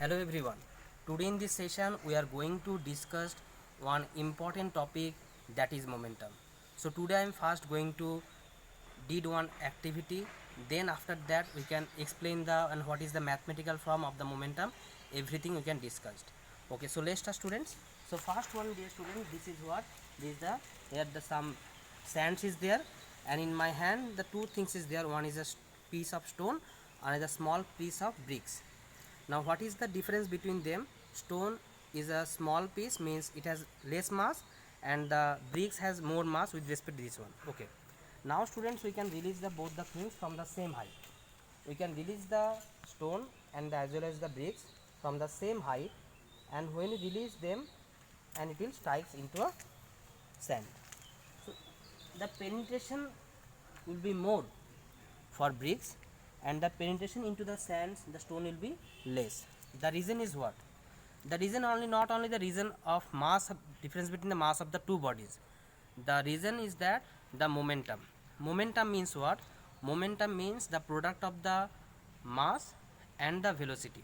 Hello everyone. Today in this session we are going to discuss one important topic, that is momentum. So today I am first going to did one activity, then after that we can explain the and what is the mathematical form of the momentum, everything we can discuss. Okay, so let's start students. So first one, dear students, this is what this is the here the some sands is there, and in my hand the two things is there. One is a piece of stone, another small piece of bricks. Now what is the difference between them? Stone is a small piece, means it has less mass, and the bricks has more mass with respect to this one. Okay, now students, we can release the both the things from the same height. We can release the stone and as well as the bricks from the same height, and when you release them, and it will strikes into a sand. So the penetration will be more for bricks, and the penetration into the sands, the stone will be less. The reason is what? The reason only, not only the reason of mass, difference between the mass of the two bodies. The reason is that the momentum. Momentum means what? Momentum means the product of the mass and the velocity.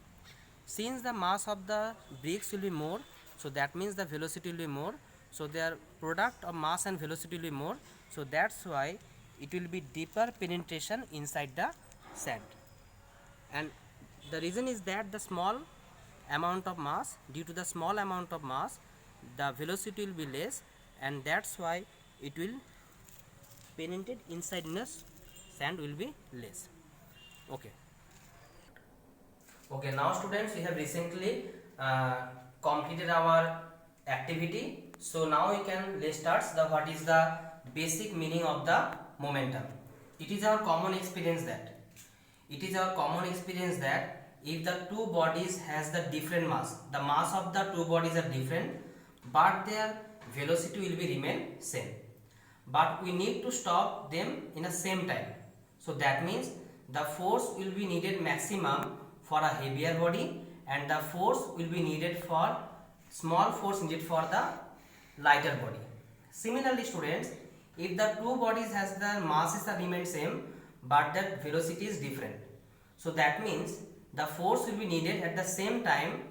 Since the mass of the bricks will be more, so that means the velocity will be more. So their product of mass and velocity will be more. So that's why it will be deeper penetration inside the sand. And the reason is that the small amount of mass, due to the small amount of mass, the velocity will be less, and that's why it will penetrate inside in the sand will be less. Okay. Okay, now students, we have recently completed our activity. So now we can let's start the what is the basic meaning of the momentum. It is our common experience that if the two bodies has the different mass, the mass of the two bodies are different, but their velocity will be remain same. But we need to stop them in the same time. So that means the force will be needed maximum for a heavier body, and the force will be needed for small force needed for the lighter body. Similarly students, if the two bodies has the masses are remain same, but the velocity is different, so that means the force will be needed at the same time.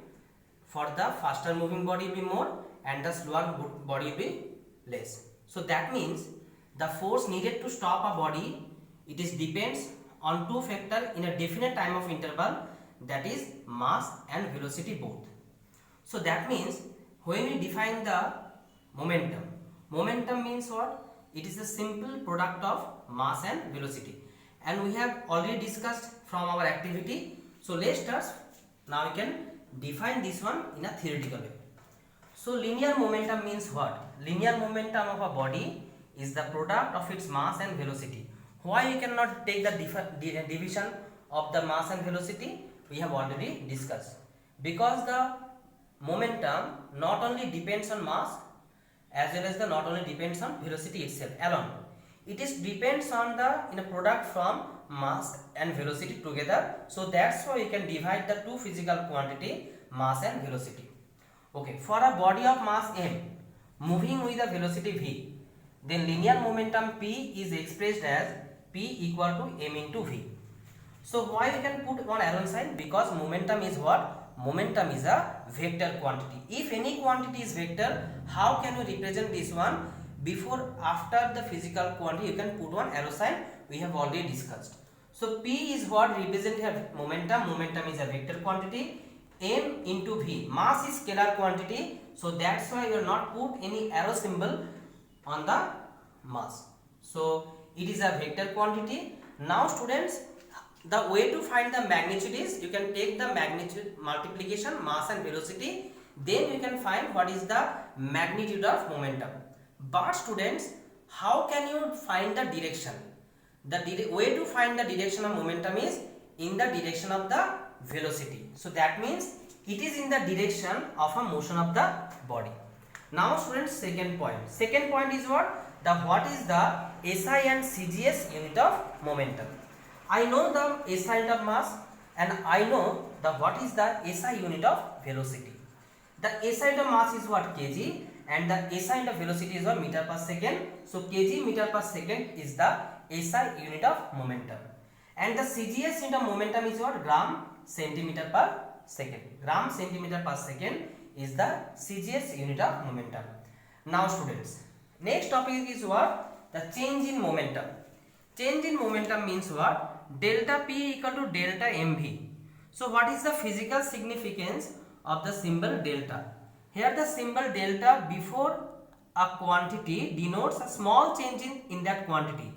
For the faster moving body will be more, and the slower body will be less. So that means the force needed to stop a body, it is depends on two factor in a definite time of interval, that is mass and velocity both. So that means when we define the momentum means what? It is a simple product of mass and velocity, and we have already discussed from our activity. So let's start. Now we can define this one in a theoretical way. So linear momentum means what? Linear momentum of a body is the product of its mass and velocity. Why we cannot take the division of the mass and velocity? We have already discussed. Because the momentum not only depends on mass as well as the not only depends on velocity itself alone. It is depends on the in a product from mass and velocity together. So that's why you can divide the two physical quantity, mass and velocity. Okay, for a body of mass m moving with a velocity v, then linear momentum p is expressed as p equal to m into v. So why we can put one arrow sign? Because momentum is what? Momentum is a vector quantity. If any quantity is vector, how can we represent this one? Before, after the physical quantity, you can put one arrow sign. We have already discussed. So P is what represent here momentum. Momentum is a vector quantity. M into V. Mass is scalar quantity. So that's why we will not put any arrow symbol on the mass. So it is a vector quantity. Now students, the way to find the magnitude is you can take the magnitude multiplication mass and velocity, then you can find what is the magnitude of momentum. But students, how can you find the direction? The way to find the direction of momentum is in the direction of the velocity. So that means it is in the direction of a motion of the body. Now students, second point. Second point is what? What is the SI and CGS unit of momentum? I know the SI unit of mass, and I know what is the SI unit of velocity. The SI unit of mass is what? Kg, and the SI unit of velocity is what? Meter per second. So kg meter per second is the SI unit of momentum, and the CGS unit of momentum is what? Gram centimeter per second. Gram centimeter per second is the CGS unit of momentum. Now students, next topic is what? The change in momentum. Change in momentum means what? Delta P equal to delta mv. So what is the physical significance of the symbol delta? Here the symbol delta before a quantity denotes a small change in that quantity.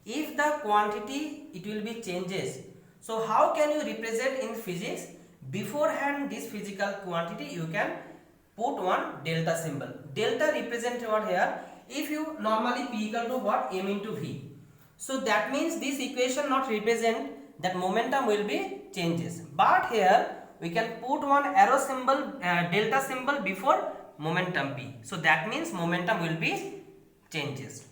If the quantity it will be changes, so how can you represent in physics? Beforehand this physical quantity you can put one delta symbol. Delta represent what here? If you normally P equal to what? M into V. So that means this equation not represent that momentum will be changes. But here we can put one arrow symbol, delta symbol before momentum P. So that means momentum will be changes.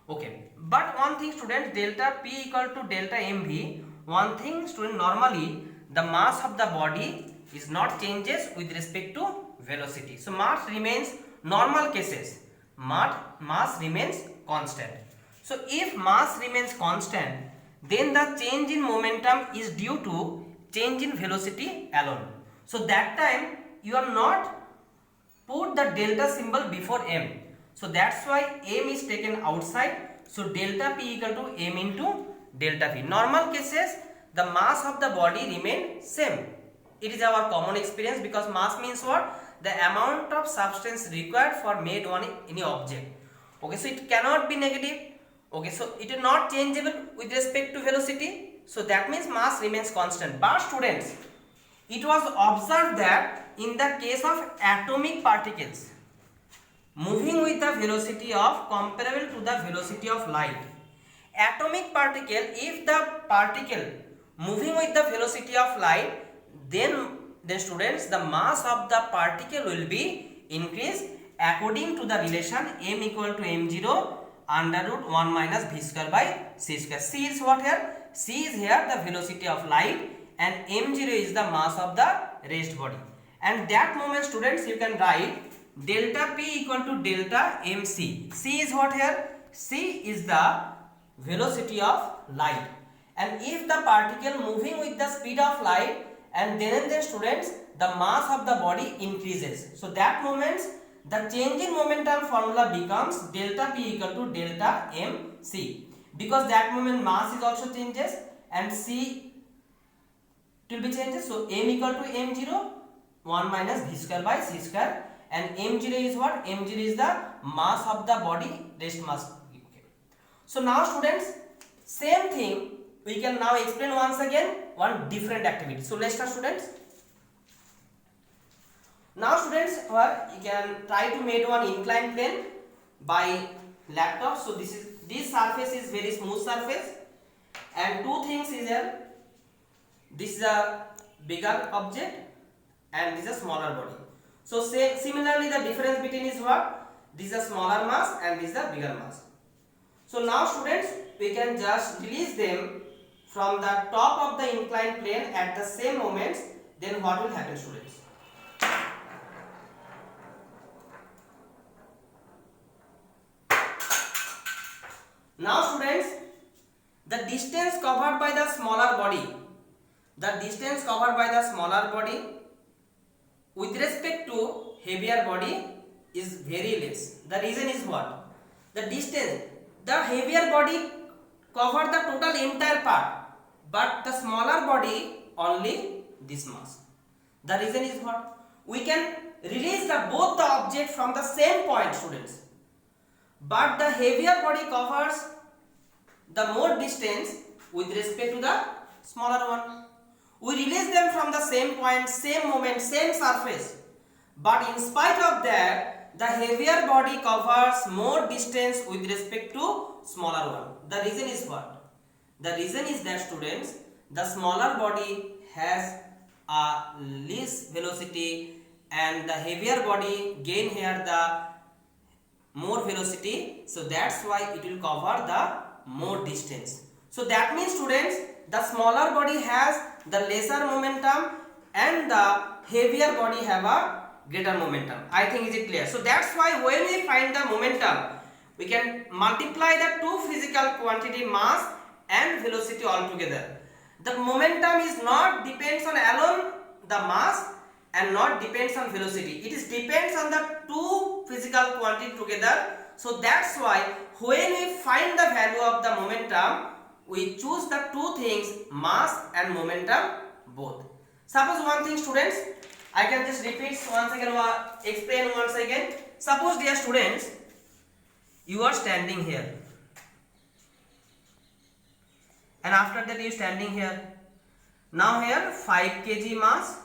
Okay. But one thing students, delta P equal to delta mv. One thing student, normally the mass of the body is not changes with respect to velocity. So mass remains normal cases. Mass remains constant. So if mass remains constant, then the change in momentum is due to change in velocity alone. So that time you are not put the delta symbol before m. So that's why m is taken outside. So delta P equal to m into delta V. Normal cases the mass of the body remain same. It is our common experience because mass means what? The amount of substance required for made one any object. Okay, so it cannot be negative. Okay, so it is not changeable with respect to velocity. So that means mass remains constant. But students, it was observed that in the case of atomic particles moving with the velocity of comparable to the velocity of light. Atomic particle, if the particle moving with the velocity of light, then students, the mass of the particle will be increased according to the relation m equal to m0 under root 1 minus v square by c square. C is what here? C is here the velocity of light and m0 is the mass of the rest body. And that moment students, you can write delta P equal to delta mc. C is what here? C is the velocity of light. And if the particle moving with the speed of light, and then students, the mass of the body increases. So that moment the change in momentum formula becomes delta P equal to delta mc, because that moment mass is also changes and c will be changes. So m equal to m0 1 minus v square by c square, and m0 is what? M0 is the mass of the body, rest mass. Okay. So now students, same thing we can now explain once again one different activity. So let's start students. Now students, you can try to make one inclined plane by laptop. So this surface is very smooth surface, and two things is here. This is a bigger object and this is a smaller body. So similarly the difference between is what? This is a smaller mass and this is a bigger mass. So now students, we can just release them from the top of the inclined plane at the same moments. Then what will happen students? Now students, the distance covered by the smaller body, with respect to heavier body is very less. The reason is what? The distance, the heavier body covered the total entire part, but the smaller body only this mass. The reason is what? We can release both the object from the same point students, but the heavier body covers the more distance with respect to the smaller one. We release them from the same point, same moment, same surface, but in spite of that, the heavier body covers more distance with respect to smaller one. The reason is what? The reason is that students, the smaller body has a less velocity and the heavier body gain here the more velocity. So that's why it will cover the more distance. So that means students, the smaller body has the lesser momentum and the heavier body have a greater momentum. I think is it clear? So that's why when we find the momentum, we can multiply the two physical quantity mass and velocity altogether. The momentum is not depends on alone the mass, and not depends on velocity. It is depends on the two physical quantity together. So that's why when we find the value of the momentum, we choose the two things, mass and momentum both. Suppose one thing, students, I can just repeat once again or explain once again. Suppose, dear students, you are standing here, and after that you standing here. Now here 5 kg mass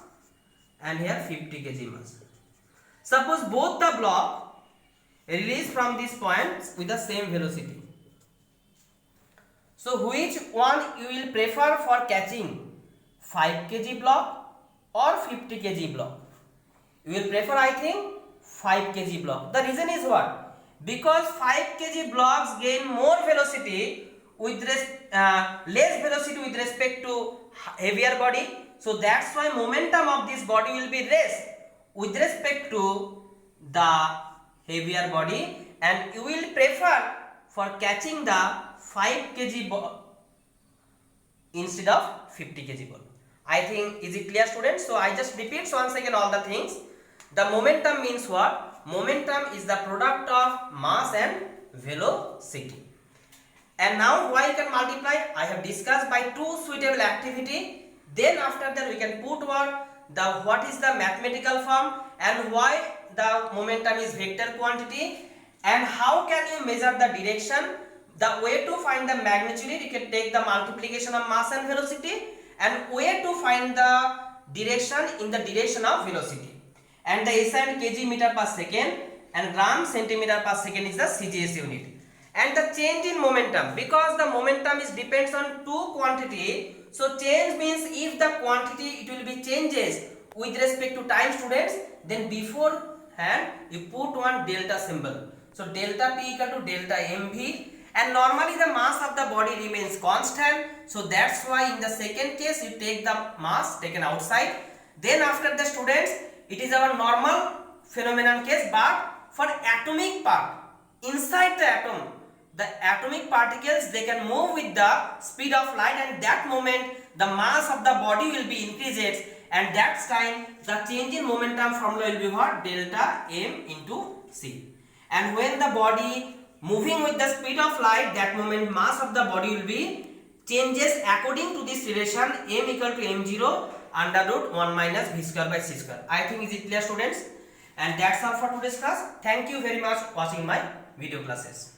and here 50 kg mass. Suppose both the block release from this point with the same velocity. So which one you will prefer for catching, 5 kg block or 50 kg block? You will prefer, I think, 5 kg block. The reason is what? Because 5 kg blocks gain more velocity with less velocity with respect to heavier body. So that's why momentum of this body will be less with respect to the heavier body, and you will prefer for catching the 5 kg ball instead of 50 kg ball. I think, is it clear, students? So I just repeat once again all the things. The momentum means what? Momentum is the product of mass and velocity. And now why you can multiply? I have discussed by two suitable activity. Then after that we can put what is the mathematical form and why the momentum is vector quantity, and how can you measure the direction. The way to find the magnitude, you can take the multiplication of mass and velocity, and way to find the direction in the direction of velocity. And the SI and kg meter per second and gram centimeter per second is the CGS unit. And the change in momentum, because the momentum is depends on two quantity. So change means if the quantity it will be changes with respect to time, students, then beforehand you put one delta symbol. So delta P equal to delta mv, and normally the mass of the body remains constant. So that's why in the second case you take the mass taken outside. Then after the, students, it is our normal phenomenon case, but for atomic part inside the atom, the atomic particles, they can move with the speed of light, and that moment the mass of the body will be increases, and that's time the change in momentum formula will be what? Delta m into c. And when the body moving with the speed of light, that moment mass of the body will be changes according to this relation, m equal to m0 under root 1 minus v square by c square. I think, is it clear, students? And that's all for today's class. Thank you very much for watching my video classes.